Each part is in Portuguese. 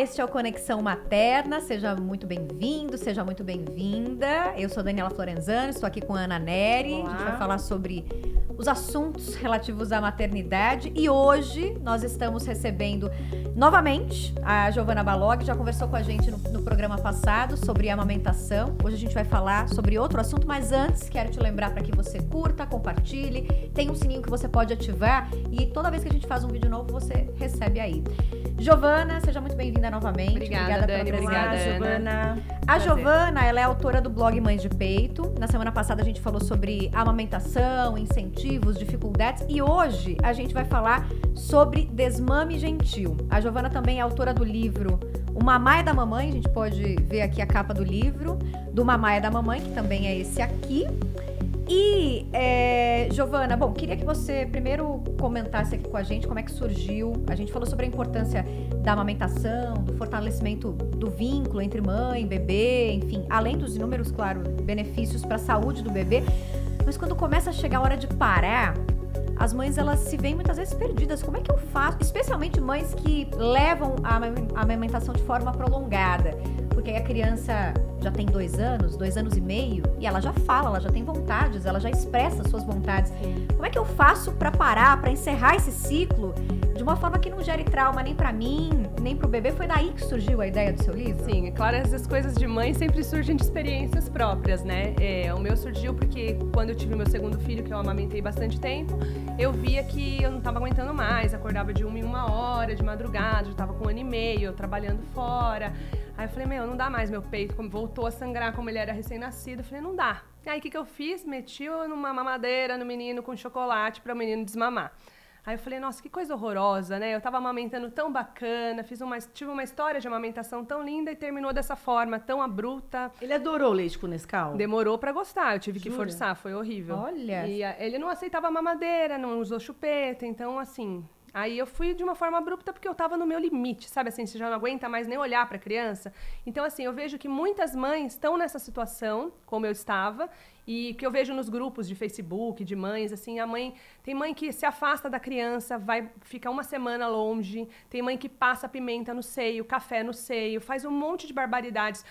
este é o Conexão Materna, seja muito bem-vindo, seja muito bem-vinda. Eu sou Daniela Florenzano, estou aqui com a Ana Neri. Olá. A gente vai falar sobre os assuntos relativos à maternidade e hoje nós estamos recebendo novamente a Giovana Balog, já conversou com a gente no programa passado sobre a amamentação. Hoje a gente vai falar sobre outro assunto, mas antes quero te lembrar para que você curta, compartilhe, tem um sininho que você pode ativar e toda vez que a gente faz um vídeo novo você recebe aí. Giovana, seja muito bem-vinda novamente. Obrigada, Dani. Obrigada, Giovana. A Giovana, ela é autora do blog Mães de Peito. Na semana passada a gente falou sobre amamentação, incentivos, dificuldades e hoje a gente vai falar sobre desmame gentil. A Giovana também é autora do livro O Mamá é da Mamãe, a gente pode ver aqui a capa do livro, do Mamá é da Mamãe, que também é esse aqui. E, Giovana, bom, queria que você primeiro comentasse aqui com a gente como é que surgiu. A gente falou sobre a importância da amamentação, do fortalecimento do vínculo entre mãe e bebê, enfim, além dos inúmeros, claro, benefícios para a saúde do bebê. Mas quando começa a chegar a hora de parar, as mães, elas se veem muitas vezes perdidas. Como é que eu faço? Especialmente mães que levam a amamentação de forma prolongada. Porque aí a criança já tem 2 anos e meio, e ela já fala, ela já tem vontades, ela já expressa suas vontades. Como é que eu faço pra parar, pra encerrar esse ciclo de uma forma que não gere trauma nem pra mim, nem pro bebê? Foi daí que surgiu a ideia do seu livro? Sim, é claro, essas coisas de mãe sempre surgem de experiências próprias, né? O meu surgiu porque quando eu tive meu segundo filho, que eu amamentei bastante tempo, eu via que eu não tava aguentando mais, acordava de 1 em 1 hora, de madrugada, já tava com 1 ano e meio, eu trabalhando fora. Aí eu falei, não dá mais, meu peito voltou a sangrar como ele era recém-nascido. Eu falei, não dá. Aí o que eu fiz? Meti numa mamadeira no menino com chocolate para o menino desmamar. Aí eu falei, nossa, que coisa horrorosa, né? Eu tava amamentando tão bacana, tive uma história de amamentação tão linda e terminou dessa forma, tão abrupta. Ele adorou leite com Nescau? Demorou pra gostar, eu tive que forçar, foi horrível. Olha! E ele não aceitava mamadeira, não usou chupeta, então assim... Aí eu fui de uma forma abrupta porque eu tava no meu limite, sabe assim, você já não aguenta mais nem olhar pra criança. Então assim, eu vejo que muitas mães estão nessa situação, como eu estava, e que eu vejo nos grupos de Facebook, de mães, assim, tem mãe que se afasta da criança, vai ficar 1 semana longe, tem mãe que passa pimenta no seio, café no seio, faz um monte de barbaridades,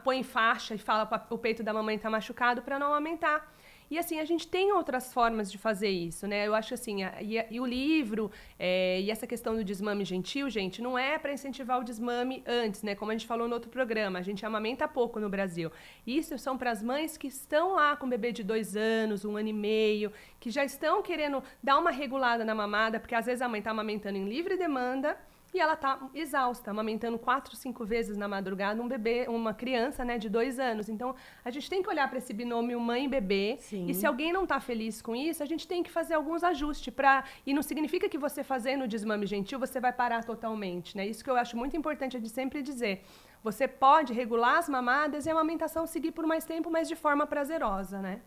põe faixa e fala que o peito da mamãe tá machucado pra não amamentar. E assim, a gente tem outras formas de fazer isso, né? Eu acho assim, e o livro, e essa questão do desmame gentil, gente, não é para incentivar o desmame antes, né? Como a gente falou no outro programa, a gente amamenta pouco no Brasil. Isso são para as mães que estão lá com bebê de 2 anos, 1 ano e meio, que já estão querendo dar uma regulada na mamada, porque às vezes a mãe tá amamentando em livre demanda, e ela tá exausta, amamentando 4, 5 vezes na madrugada um bebê, uma criança, né, de 2 anos. Então, a gente tem que olhar para esse binômio mãe e bebê. Sim. E se alguém não tá feliz com isso, a gente tem que fazer alguns ajustes e não significa que você fazendo o desmame gentil, você vai parar totalmente, né? Isso que eu acho muito importante de sempre dizer. Você pode regular as mamadas e a amamentação seguir por mais tempo, mas de forma prazerosa, né?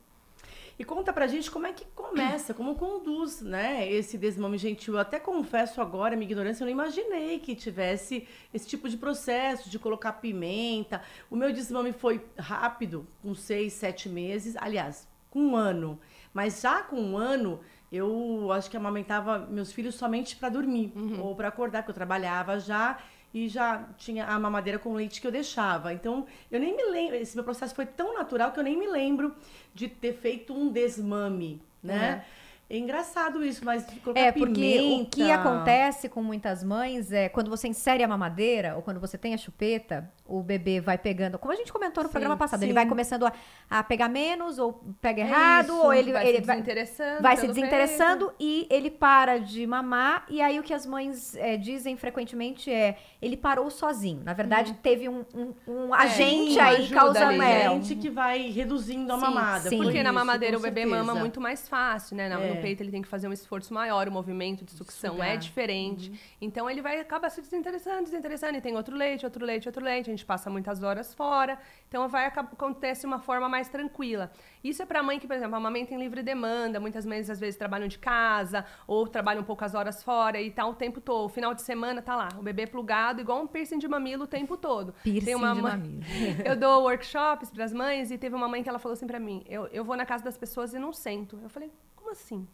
E conta pra gente como é que começa, como conduz, né, esse desmame gentil. Eu até confesso agora, minha ignorância, eu não imaginei que tivesse esse tipo de processo, de colocar pimenta. O meu desmame foi rápido, com 6, 7 meses, aliás, com 1 ano. Mas já com 1 ano, eu acho que amamentava meus filhos somente para dormir, ou para acordar, porque eu trabalhava já, e já tinha a mamadeira com leite que eu deixava. Então, eu nem me lembro, esse meu processo foi tão natural que eu nem me lembro de ter feito um desmame, né? É engraçado isso, mas colocar porque pimenta... o que acontece com muitas mães é quando você insere a mamadeira ou quando você tem a chupeta, o bebê vai pegando, como a gente comentou no programa passado, ele vai começando a pegar menos ou pega errado, isso, ou ele vai se desinteressando e ele para de mamar, e aí o que as mães dizem frequentemente é, ele parou sozinho. Na verdade, teve um agente aí causando gente que vai reduzindo a mamada. Sim. Porque na mamadeira o bebê mama muito mais fácil, né? No peito ele tem que fazer um esforço maior, o movimento de sucção é diferente. Então ele vai acabar se desinteressando, e tem outro leite, a gente passa muitas horas fora, então acontece de uma forma mais tranquila. Isso é pra mãe que, por exemplo, amamenta em livre demanda, muitas mães às vezes trabalham de casa, ou trabalham poucas horas fora e tá o tempo todo, o final de semana tá lá, o bebê plugado, igual um piercing de mamilo o tempo todo. Piercing de mamilo. Eu dou workshops pras mães e teve uma mãe que ela falou assim pra mim, eu vou na casa das pessoas e não sento. Eu falei, como assim?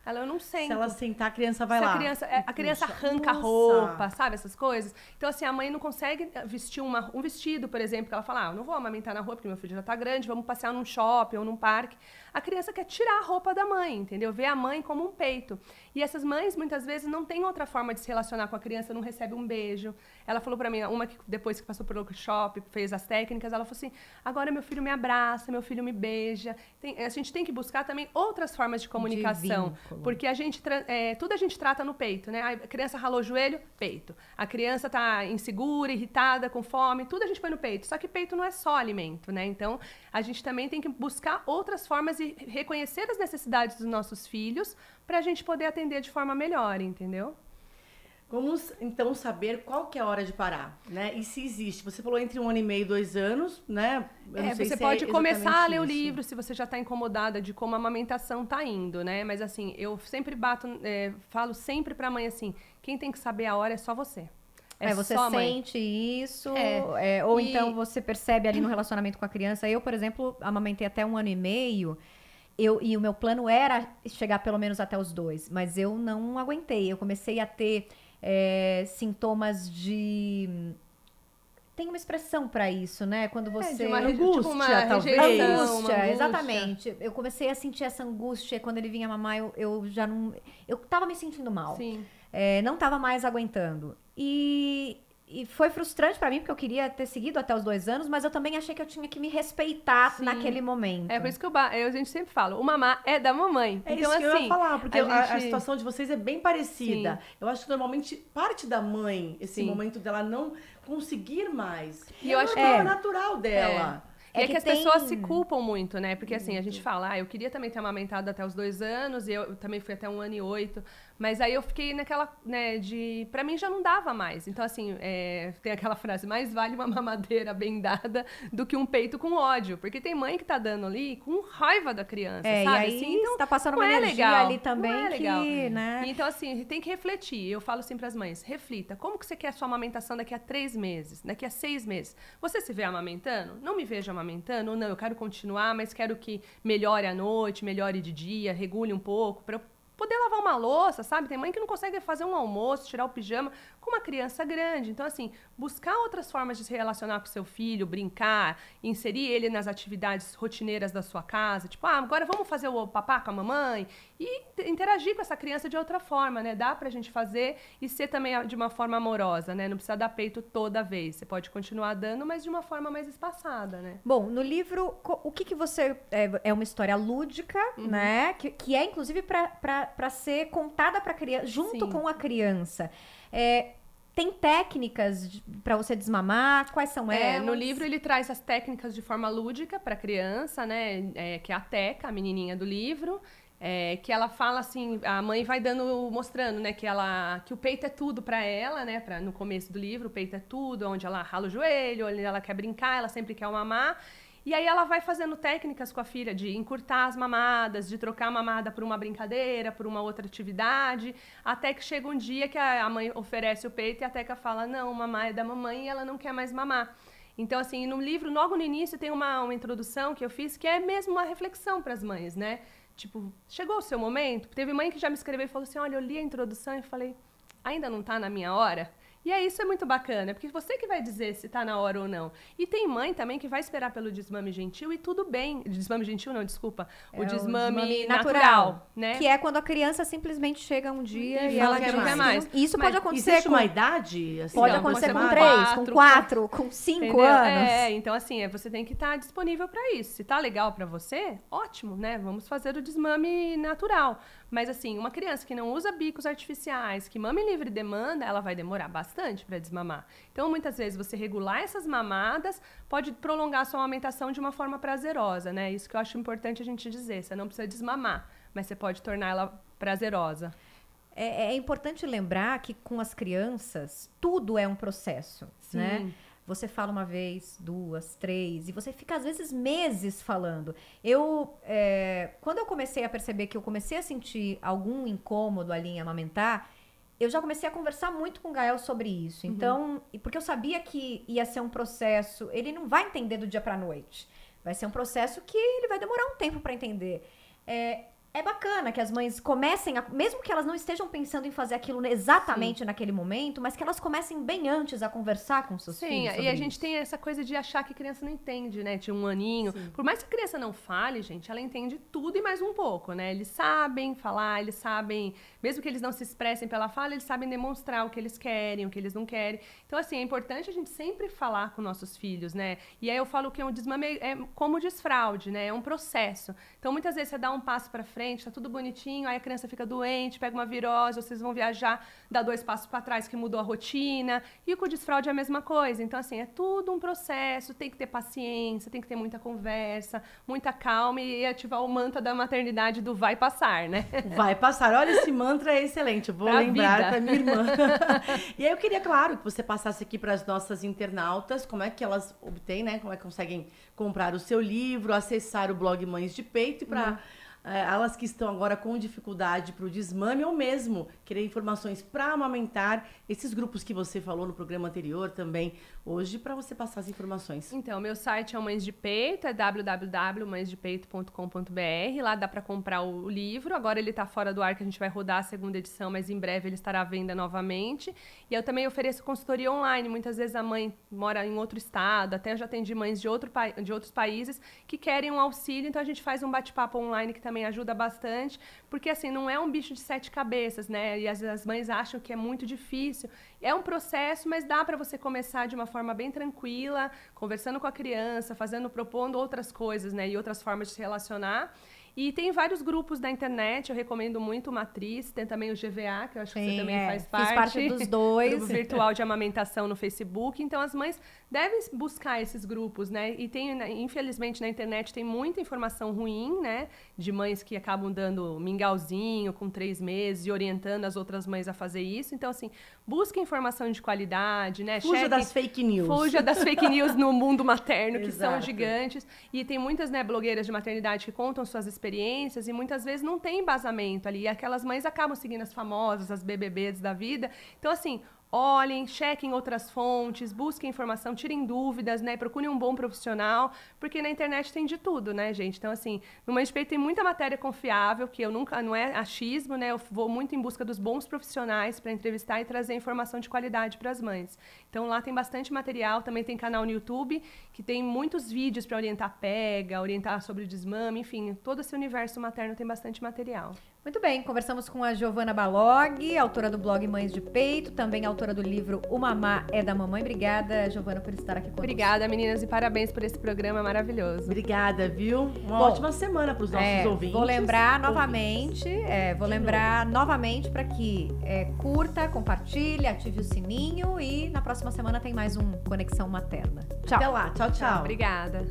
Ela, eu não sento. Se ela sentar, a criança vai lá. A criança arranca a Nossa. roupa, sabe? Essas coisas. Então, assim, a mãe não consegue vestir um vestido, por exemplo, que ela fala, eu não vou amamentar na rua porque meu filho já tá grande, vamos passear num shopping ou num parque. A criança quer tirar a roupa da mãe, entendeu? Ver a mãe como um peito. E essas mães, muitas vezes, não têm outra forma de se relacionar com a criança, não recebe um beijo. Ela falou pra mim, uma que depois que passou pelo workshop, fez as técnicas, ela falou assim, agora meu filho me abraça, meu filho me beija. A gente tem que buscar também outras formas de comunicação. Porque tudo a gente trata no peito, né? A criança ralou o joelho, peito. A criança tá insegura, irritada, com fome, tudo a gente põe no peito. Só que peito não é só alimento, né? Então, a gente também tem que buscar outras formas e reconhecer as necessidades dos nossos filhos pra gente poder atender de forma melhor, entendeu? Vamos, então, saber qual que é a hora de parar, né? E se existe. Você falou entre 1 ano e meio, 2 anos, né? Eu não sei você se pode começar a ler o isso. livro se você já está incomodada de como a amamentação tá indo, né? Mas, assim, eu sempre falo sempre pra mãe assim, quem tem que saber a hora é só você. Você só a mãe. sente isso, ou então você percebe ali no relacionamento com a criança. Eu, por exemplo, amamentei até 1 ano e meio, e o meu plano era chegar pelo menos até os 2, mas eu não aguentei. Eu comecei a ter sintomas de... Tem uma expressão pra isso, né? Quando você... de uma angústia, tipo uma talvez. Angústia, exatamente. Eu comecei a sentir essa angústia. Quando ele vinha mamar, eu já não... Eu tava me sentindo mal. Sim. Não tava mais aguentando. E foi frustrante pra mim, porque eu queria ter seguido até os 2 anos, mas eu também achei que eu tinha que me respeitar naquele momento. É por isso que a gente sempre fala, o mamar é da mamãe. É então, isso que eu assim, ia falar, porque a gente... situação de vocês é bem parecida. Sim. Eu acho que normalmente parte da mãe, esse Sim. momento dela não conseguir mais. E eu acho que é natural dela. É que as tem... pessoas se culpam muito, né? Porque assim, a gente fala, eu queria também ter amamentado até os 2 anos, e eu também fui até 1 ano e 8, mas aí eu fiquei naquela, né, pra mim já não dava mais. Então, assim, tem aquela frase, mais vale uma mamadeira bem dada do que um peito com ódio. Porque tem mãe que tá dando ali com raiva da criança, sabe? E aí assim, então, você tá passando não uma é energia legal, ali também não é legal. que, né? Então, assim, tem que refletir. Eu falo assim pras mães, reflita, como que você quer a sua amamentação daqui a 3 meses, daqui a 6 meses? Você se vê amamentando? Não me vejo amamentando? Ou não, eu quero continuar, mas quero que melhore à noite, melhore de dia, regule um pouco, pra eu poder lavar uma louça, sabe? Tem mãe que não consegue fazer um almoço, tirar o pijama com uma criança grande. Então, assim, buscar outras formas de se relacionar com seu filho, brincar, inserir ele nas atividades rotineiras da sua casa. Tipo, agora vamos fazer o papá com a mamãe. E interagir com essa criança de outra forma, né? Dá pra gente fazer e ser também de uma forma amorosa, né? Não precisa dar peito toda vez. Você pode continuar dando, mas de uma forma mais espaçada, né? Bom, no livro, o que você... É uma história lúdica, né? Que é, inclusive, pra ser contada pra criança, junto Sim. com a criança. Tem técnicas pra você desmamar? Quais são elas? No livro ele traz as técnicas de forma lúdica pra criança, né? Que é a Teca, a menininha do livro. Que ela fala assim, a mãe vai mostrando, né, que o peito é tudo pra ela, né, no começo do livro, o peito é tudo, onde ela rala o joelho, onde ela quer brincar, ela sempre quer o mamar. E aí ela vai fazendo técnicas com a filha de encurtar as mamadas, de trocar a mamada por uma brincadeira, por uma outra atividade, até que chega um dia que a mãe oferece o peito e a Teca fala, não, mamar é da mamãe e ela não quer mais mamar. Então, assim, no livro, logo no início, tem uma introdução que eu fiz que é mesmo uma reflexão para as mães, né? Tipo, chegou o seu momento? Teve mãe que já me escreveu e falou assim, olha, eu li a introdução e falei, ainda não tá na minha hora? E aí isso é muito bacana, porque você que vai dizer se tá na hora ou não. E tem mãe também que vai esperar pelo desmame gentil e tudo bem. Desmame gentil não, desculpa. O desmame natural, né? Que é quando a criança simplesmente chega um dia e ela quer diz mais. Isso pode acontecer Existe com... uma idade? Assim, Pode Não, acontecer você com com 3, com 4, com 5 entendeu? anos. Então assim, você tem que estar disponível para isso. Se tá legal para você, ótimo, né? Vamos fazer o desmame natural. Mas assim, uma criança que não usa bicos artificiais, que mama em livre demanda, ela vai demorar bastante para desmamar. Então, muitas vezes, você regular essas mamadas pode prolongar a sua amamentação de uma forma prazerosa, né? Isso que eu acho importante a gente dizer. Você não precisa desmamar, mas você pode tornar ela prazerosa. É importante lembrar que com as crianças, tudo é um processo, Sim. né? Você fala uma vez, 2, 3, e você fica, às vezes, meses falando. Quando eu comecei a perceber que eu comecei a sentir algum incômodo ali em amamentar, eu já comecei a conversar muito com o Gael sobre isso. Então, porque eu sabia que ia ser um processo, ele não vai entender do dia pra noite. Vai ser um processo que ele vai demorar um tempo para entender. é bacana que as mães comecem, mesmo que elas não estejam pensando em fazer aquilo exatamente naquele momento, mas que elas comecem bem antes a conversar com seus filhos. Sim, e a gente tem essa coisa de achar que a criança não entende, né? De 1 aninho. Sim. Por mais que a criança não fale, gente, ela entende tudo e mais um pouco, né? Eles sabem falar, eles sabem, mesmo que eles não se expressem pela fala, eles sabem demonstrar o que eles querem, o que eles não querem. Então, assim, é importante a gente sempre falar com nossos filhos, né? E aí eu falo que o desmame é como desfraude, né? É um processo. Então, muitas vezes você dá um passo pra frente, tá tudo bonitinho, aí a criança fica doente, pega uma virose, vocês vão viajar, dá 2 passos para trás que mudou a rotina, e com o desfraude é a mesma coisa. Então, assim, é tudo um processo, tem que ter paciência, tem que ter muita conversa, muita calma e ativar o mantra da maternidade do vai passar, né? Vai passar. Olha, esse mantra é excelente, eu vou lembrar da minha irmã. E aí eu queria, claro, que você passasse aqui para as nossas internautas, como é que elas obtêm, né? Como é que conseguem comprar o seu livro, acessar o blog Mães de Peito e para... elas que estão agora com dificuldade para o desmame ou mesmo querer informações para amamentar, esses grupos que você falou no programa anterior também, hoje, para você passar as informações. Então, meu site é o Mães de Peito, é www.mãesdepeito.com.br, lá dá para comprar o livro, agora ele está fora do ar, que a gente vai rodar a 2ª edição, mas em breve ele estará à venda novamente. E eu também ofereço consultoria online, muitas vezes a mãe mora em outro estado, até eu já atendi mães de outros países que querem um auxílio, então a gente faz um bate-papo online que também ajuda bastante, porque assim, não é um bicho de 7 cabeças, né? E as mães acham que é muito difícil. É um processo, mas dá para você começar de uma forma bem tranquila, conversando com a criança, propondo outras coisas, né? E outras formas de se relacionar. E tem vários grupos da internet, eu recomendo muito o Matriz, tem também o GVA, que eu acho que você também faz parte. Fiz parte dos dois. Grupo virtual de amamentação no Facebook. Então, as mães devem buscar esses grupos, né? E tem, infelizmente, na internet tem muita informação ruim, né? De mães que acabam dando mingauzinho com 3 meses e orientando as outras mães a fazer isso. Então, assim, busque informação de qualidade, né? Fuja das fake news. Fuja das fake news no mundo materno, que são gigantes. E tem muitas, né, blogueiras de maternidade que contam suas experiências e muitas vezes não tem embasamento ali. E aquelas mães acabam seguindo as famosas, as BBBs da vida. Então, assim, olhem, chequem outras fontes, busquem informação, tirem dúvidas, né? Procurem um bom profissional, porque na internet tem de tudo, né, gente? Então, assim, no Mães de Peito tem muita matéria confiável, que eu nunca, não é achismo, né? Eu vou muito em busca dos bons profissionais para entrevistar e trazer informação de qualidade para as mães. Então, lá tem bastante material, também tem canal no YouTube, que tem muitos vídeos para orientar pega, orientar sobre desmame, enfim, todo esse universo materno tem bastante material. Muito bem, conversamos com a Giovana Balog, autora do blog Mães de Peito, também autora do livro O Mamá é da Mamãe. Obrigada, Giovana, por estar aqui conosco. Obrigada, meninas, e parabéns por esse programa maravilhoso. Obrigada, viu? Uma ótima semana para os nossos ouvintes. Vou lembrar novamente, para que curta, compartilhe, ative o sininho e na próxima semana tem mais um Conexão Materna. Tchau. Até lá, tchau, tchau. Obrigada.